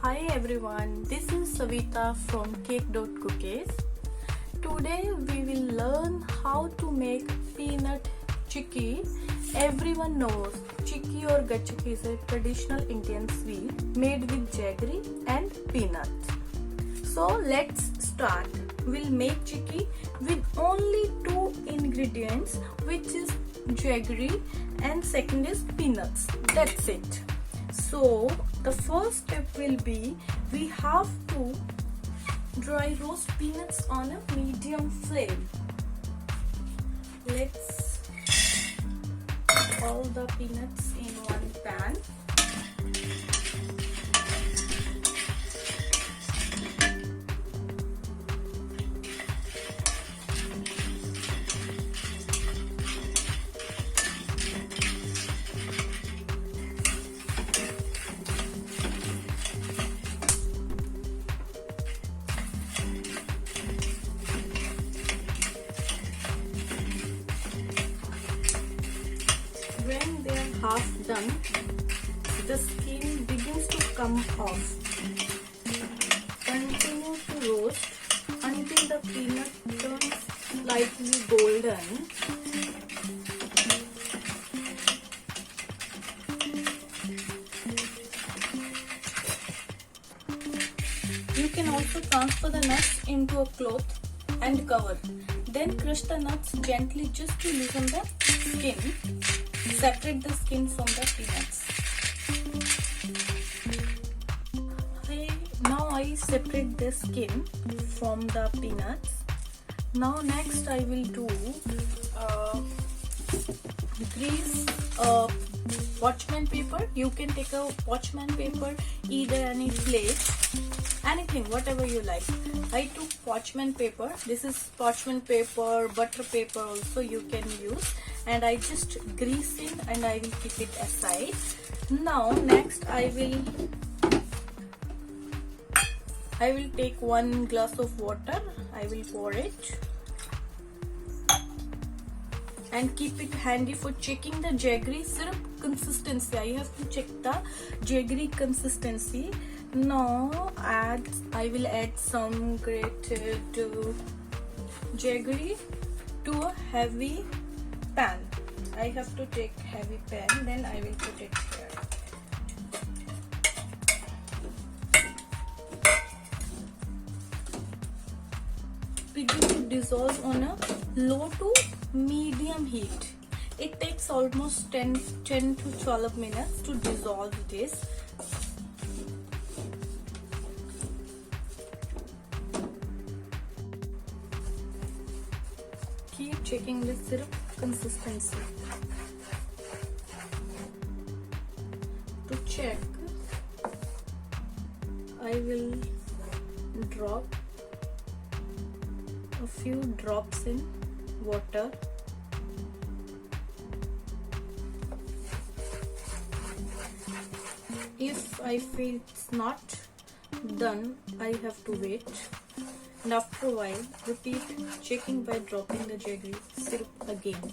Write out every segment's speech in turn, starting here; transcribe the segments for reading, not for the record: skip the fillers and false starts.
Hi everyone, this is Savita from Cake.Cookies. Today we will learn how to make peanut chikki. Everyone knows chikki or gachak is a traditional Indian sweet made with jaggery and peanuts. So let's start. We'll make chikki with only two ingredients, which is jaggery and second is peanuts. That's it. So the first step will be we have to dry roast peanuts on a medium flame. Let's put all the peanuts in one pan. When they are half done, the skin begins to come off. Continue to roast until the peanut turns slightly golden. You can also transfer the nuts into a cloth and cover. Then crush the nuts gently just to loosen the skin. Separate the skin from the peanuts. Now I separate the skin from the peanuts. Now next I will do grease parchment paper. You can take a parchment paper, either any plate, anything, whatever you like. I took parchment paper. This is parchment paper, butter paper also you can use, and I just grease it and I will keep it aside. Now next I will take 1 glass of water. I will pour it and keep it handy for checking the jaggery syrup consistency. I have to check the jaggery consistency. Now I will add some grated jaggery to a heavy pan. I have to take heavy pan, then I will put it here. Begin to dissolve on a low to medium heat. It takes almost 10 to 12 minutes to dissolve this. Keep checking the syrup consistency. To check, I will drop a few drops in water. If I feel it's not done, I have to wait. And after a while, repeat checking by dropping the jaggery syrup again.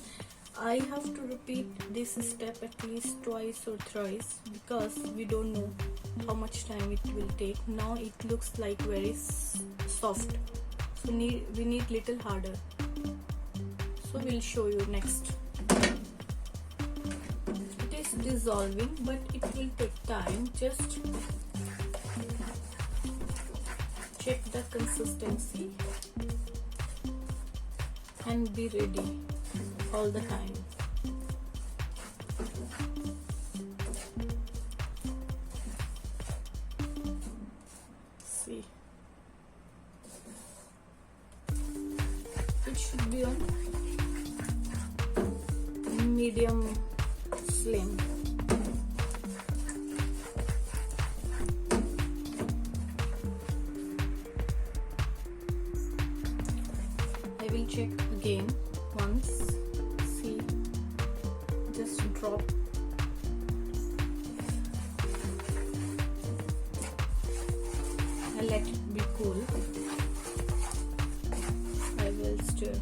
I have to repeat this step at least twice or thrice because we don't know how much time it will take. Now it looks like very soft, so we need little harder. So we'll show you next. It is dissolving, but it will take time. Just check the consistency and be ready all the time. See, it should be on medium flame. I will check again once. See, just drop. And let it be cool. I will stir.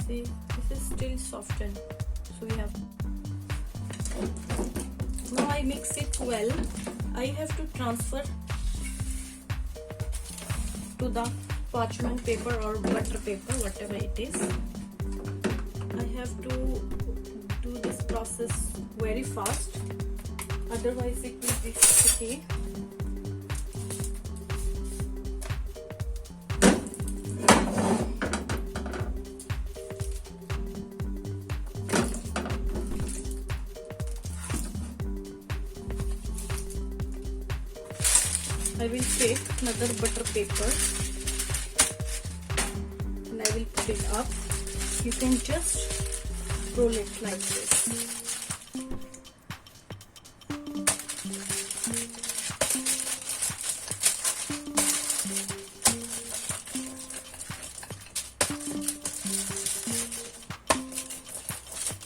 See, this is still softened, so we have. Now I mix it well. I have to transfer to the parchment paper or butter paper, whatever it is. I have to do this process very fast, otherwise it will be sticky. I will take another butter paper and I will put it up. You can just roll it like this.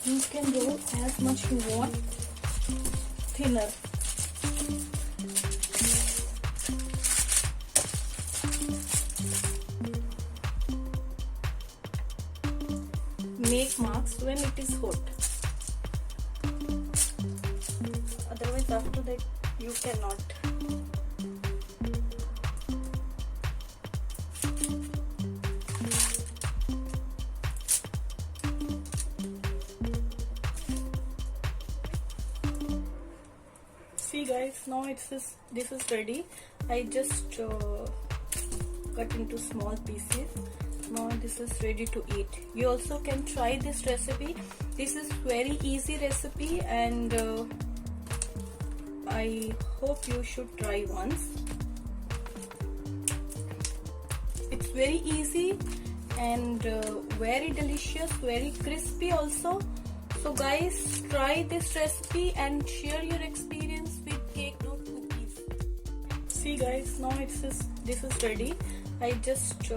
You can roll as much you want, thinner. Make marks when it is hot. Otherwise, after that, you cannot. See, guys, now this is ready. I just cut into small pieces. Now this is ready to eat. You also can try this recipe. This is very easy recipe, and I hope you should try once. It's very easy and very delicious, very crispy also. So guys, try this recipe and share your experience with Cake.Cookies. See guys, now this is ready. I just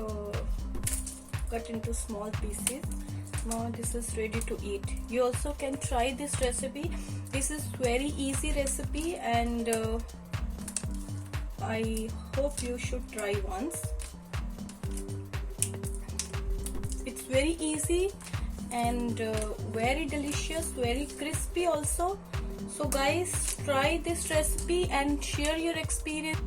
cut into small pieces. Now this is ready to eat. You also can try this recipe. This is very easy recipe, and I hope you should try once. It's very easy and very delicious, very crispy also. So guys, try this recipe and share your experience.